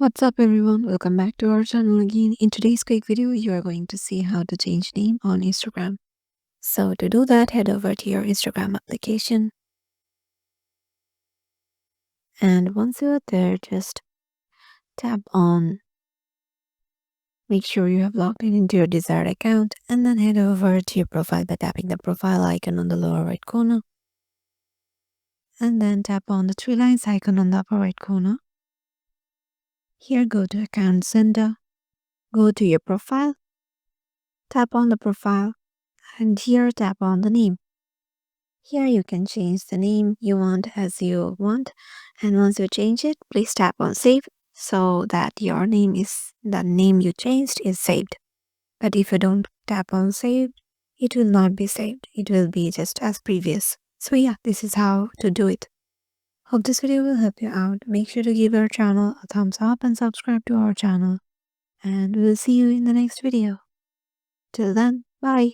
What's up everyone, welcome back to our channel again. In today's quick video you are going to see how to change name on Instagram. So to do that, head over to your Instagram application, and once you are there, just tap on, make sure you have logged in into your desired account, and then head over to your profile by tapping the profile icon on the lower right corner, and then tap on the three lines icon on the upper right corner. Here go to account center, go to your profile, tap on the profile, and here tap on the name. Here you can change the name you want as you want, and once you change it, please tap on save so that the name you changed is saved. But if you don't tap on save, it will not be saved. It will be just as previous. So yeah, this is how to do it. Hope this video will help you out. Make sure to give our channel a thumbs up and subscribe to our channel. And we'll see you in the next video. Till then, bye.